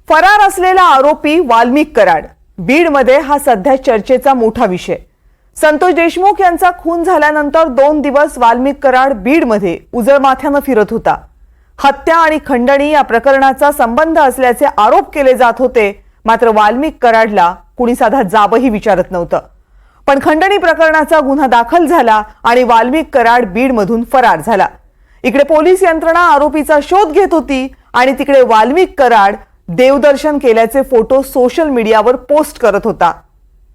फरार असलेला आरोपी वाल्मिक कराड बीडमध्ये हा सध्या चर्चेचा मोठा विषय। संतोष देशमुख यांचा खून झाल्यानंतर 2 दिवस वाल्मिक कराड बीडमध्ये उजळ माथ्याने फिरत होता। हत्या आणि खंडणी या प्रकरणाचा संबंध असल्याचे आरोप केले जात होते, मात्र वाल्मिक कराडला कुणी साधा जाबही विचारत नव्हतं। पण खंडणी प्रकरणाचा गुन्हा दाखल झाला आणि वाल्मिक कराड बीडमधून फरार झाला। इकडे पोलीस यंत्रणा आरोपीचा शोध घेत होती आणि तिकडे वाल्मिक कराड देवदर्शन केल्याचे फोटो सोशल मीडियावर पोस्ट करत होता।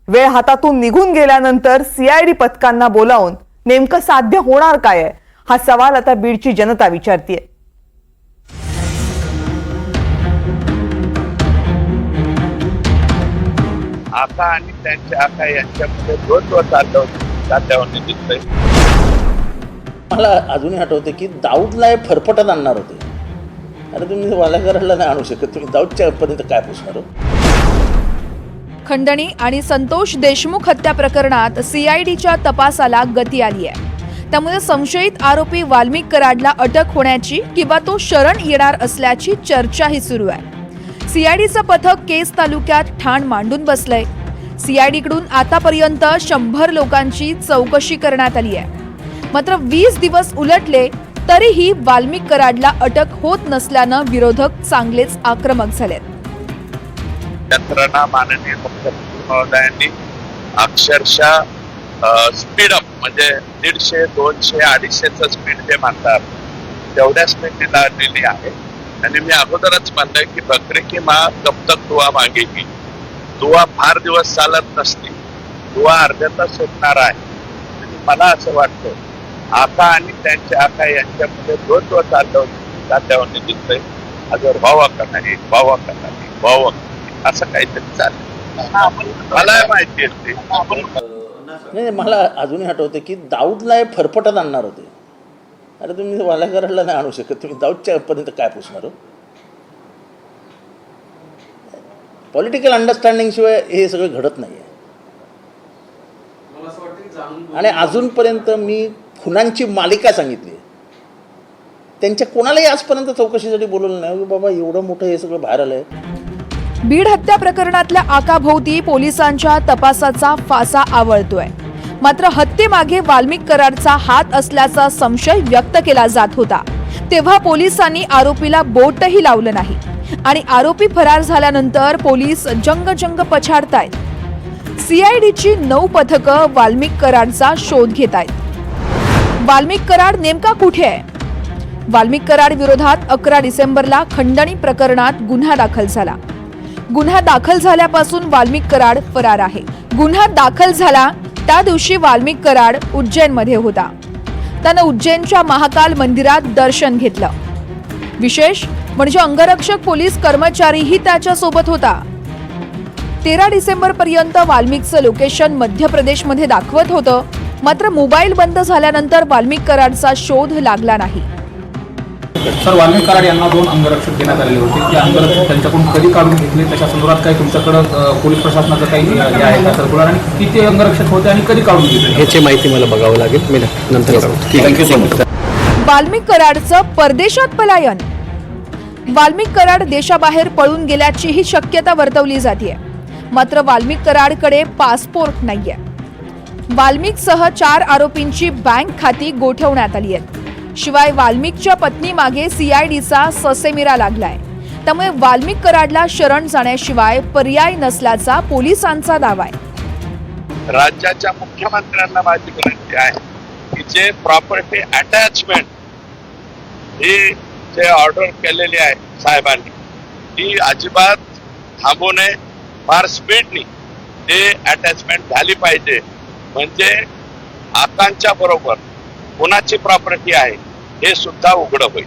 वेळ हातातून निघून गेल्यानंतर सीआयडी पथकांना बोलावून नेमकं साध्य होणार काय आहे, हा सवाल आता बीडची जनता विचारतीये। आका आणि त्यांच्या आका यांच्यामध्ये द्वंद्व चालल्याने दिसतंय। मला अजूनही आठवते की दाऊदला हे फरफटत आणणार होते। अरे तुम्ही वालाघराला नाही आणू शकत, तुम्ही दाऊदच्या पर्यंत काय पोचणार हो? खंडणी आणि संतोष देशमुख हत्या प्रकरणात सीआयडीच्या तपासाला गती आली आहे। त्यामुळे संशयित आरोपी वाल्मिक कराडला अटक होण्याची किंवा तो शरण येणार असल्याची चर्चाही सुरू आहे। सीआयडीचं पथक केस तालुक्यात ठाण मांडून बसलंय। सीआयडीकडून आतापर्यंत 100 लोकांची चौकशी करण्यात आली आहे, मात्र 20 दिवस उलटले तरीही वाल्मिक कराडला अटक होत नसल्यानं विरोधक चांगलेच आक्रमक झालेत। यंत्रणा माननीय मुख्यमंत्री महोदयांनी अक्षरशः स्पीडअप म्हणजे 150, 200, 250चं स्पीड जे म्हणतात तेवढ्या स्पीडने लावलेली आहे। आणि मी अगोदरच म्हणलंय की बकरी की माँ कब तक दुआ मागेगी, दुआ फार दिवस चालत नसते, दुआ अर्ध्यातच सुटणार आहे। आणि मला असं वाटतं आका आणि त्यांच्या आका यांच्यामध्ये द्वंद्व चालल्याने दिसतंय। अजून भावा का नाही, भावा का नाही, भावा असं काहीतरी चाललंय, मला माहिती आहे ते। नाही, मला अजूनही आठवते की दाऊदला हे फरफटत आणणार होते। अरे तुम्ही वालाघराला नाही आणू शकत, तुम्ही दाऊदच्या पर्यंत काय पोचणार हो? पॉलिटिकल अंडरस्टँडिंग शिवाय हे सगळं घडत नाही आहे। आणि अजूनपर्यंत मी खुनांची मालिका सांगितली आहे, त्यांच्या कोणालाही आजपर्यंत चौकशीसाठी बोलवलं नाही। बाबा एवढं मोठं हे सगळं बाहेर आलंय। बीड हत्या प्रकरणातल्या आकाभोवती पोलिसांच्या तपासाचा फासा आवळतोय, मात्र हत्येमागे वाल्मिक कराडचा हात असल्याचा संशय व्यक्त केला जात होता। तेव्हा पोलिसांनी आरोपीला बोटही लावलं नाही आणि आरोपी फरार झाल्यानंतर पोलीस जंग पछाडतायत। सीआयडीची 9 पथकं वाल्मिक कराडचा शोध घेत आहेत। वाल्मिक कराड नेमका कुठे आहे? वाल्मिक कराड विरोधात 11 डिसेंबरला खंडणी प्रकरणात गुन्हा दाखल झाला। गुन्हा दाखल झाल्यापासून वाल्मिक कराड फरार आहे। गुन्हा दाखल झाला त्या दिवशी वाल्मिक कराड उज्जैनमध्ये होता। त्यानं उज्जैनच्या महाकाल मंदिरात दर्शन घेतलं। विशेष म्हणजे अंगरक्षक पोलीस कर्मचारीही त्याच्या सोबत होता। 13 डिसेंबर पर्यंत वाल्मिकचं लोकेशन मध्य प्रदेशमध्ये दाखवत होतं, मात्र मोबाईल बंद झाल्यानंतर वाल्मिक कराडचा शोध लागला नाही। सर, वाल्मिक कराड यांना 2 अंगरक्षक देण्यात आलेले होते, ते अंगरक्षक त्यांच्याकडून कधी काढून घेतले, त्याच्या संदर्भात काही तुमच्याकडे पोलीस प्रशासनाचं काही आहे का सर्क्युलर, आणि किती अंगरक्षक होते आणि कधी काढून घेतले याची माहिती मला बघावं लागेल, मी नंतर करतो। Thank you so much. वाल्मिक कराडचं परदेशात पलायन। वाल्मिक कराड देशाबाहेर पळून गेल्याचीही शक्यता वर्तवली जाते, मात्र वाल्मिक कराडकडे पासपोर्ट नाहीये। वाल्मिकसह 4 आरोपींची बँक खाती गोठवण्यात आली आहेत। शिवाय वाल्मिकच्या पत्नीमागे सीआयडीचा ससेमिरा लागलाय। त्यामुळे वाल्मिक कराडला शरण जाण्याशिवाय पर्याय नसल्याचा पोलिसांचा दावा आहे। राज्याच्या मुख्यमंत्र्यांना माझी विनंती आहे की जे प्रॉपर्टी अटॅचमेंट ही जे ऑर्डर केलेली आहे साहेबांनी, ती अजिबात थांबू नये, फार स्पीडनी ते अटॅचमेंट झाली पाहिजे। म्हणजे आकांच्या बरोबर कोणाची प्रॉपर्टी आहे हे सुद्धा उघड होईल।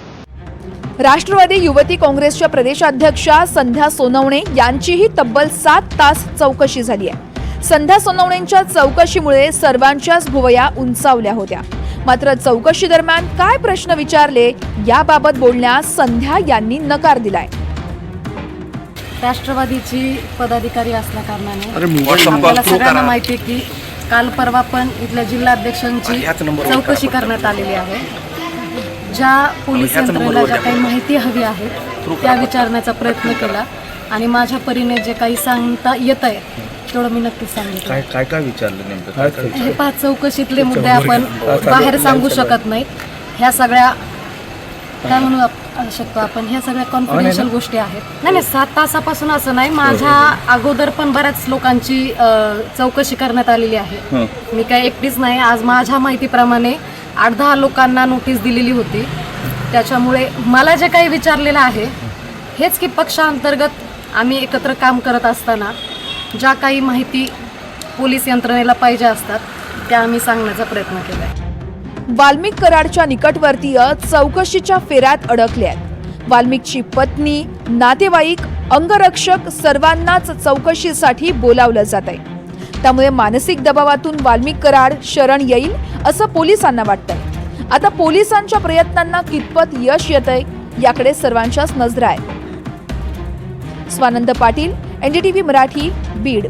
राष्ट्रवादी युवती काँग्रेसच्या प्रदेशाध्यक्षा संध्या सोनवणे यांचीही तब्बल 7 तास चौकशी झाली आहे। संध्या सोनवणेंच्या चौकशीमुळे सर्वांच्याच भुवया उंचावल्या होत्या, मात्र चौकशी दरम्यान काय प्रश्न विचारले याबाबत बोलण्यास संध्या यांनी नकार दिलाय। राष्ट्रवादीची पदाधिकारी असल्या कारणाने आपल्याला सगळ्यांना माहिती आहे की काल परवा पण इथल्या जिल्हाध्यक्षांची चौकशी करण्यात आलेली आहे। ज्या पोलीस यंत्रणेला ज्या काही माहिती हवी आहे त्या विचारण्याचा प्रयत्न केला, आणि माझ्या परीने जे काही सांगता येत आहे तेवढं मी नक्कीच सांगितलं. काय काय विचारलं नेमकं? हे 5 चौकशीतले मुद्दे आपण बाहेर सांगू शकत नाहीत. ह्या सगळ्या काय म्हणू शकतो आपण, ह्या सगळ्या कॉन्फिडेन्शियल गोष्टी आहेत. नाही 7 तासापासून असं नाही, माझ्या अगोदर पण बऱ्याच लोकांची चौकशी करण्यात आलेली आहे. मी काय एकटीच नाही. आज माझ्या माहितीप्रमाणे 8-10 लोकांना नोटीस दिलेली होती. त्याच्यामुळे मला जे काही विचारलेलं आहे हेच की पक्षांतर्गत आम्ही एकत्र काम करत असताना ज्या काही माहिती पोलीस यंत्रणेला पाहिजे असतात त्या आम्ही सांगण्याचा प्रयत्न केला आहे. वाल्मिक कराडच्या निकटवर्तीय चौकशीच्या फेऱ्यात अडकले आहेत. वाल्मिकची पत्नी, नातेवाईक, अंगरक्षक सर्वांनाच चौकशीसाठी बोलावलं जात आहे. त्यामुळे मानसिक दबावातून वाल्मिक कराड शरण येईल असं पोलिसांना वाटतंय. आता पोलिसांच्या प्रयत्नांना कितपत यश येतंय याकडे सर्वांच्याच नजरा आहे. स्वानंद पाटील, NDTV मराठी, बीड.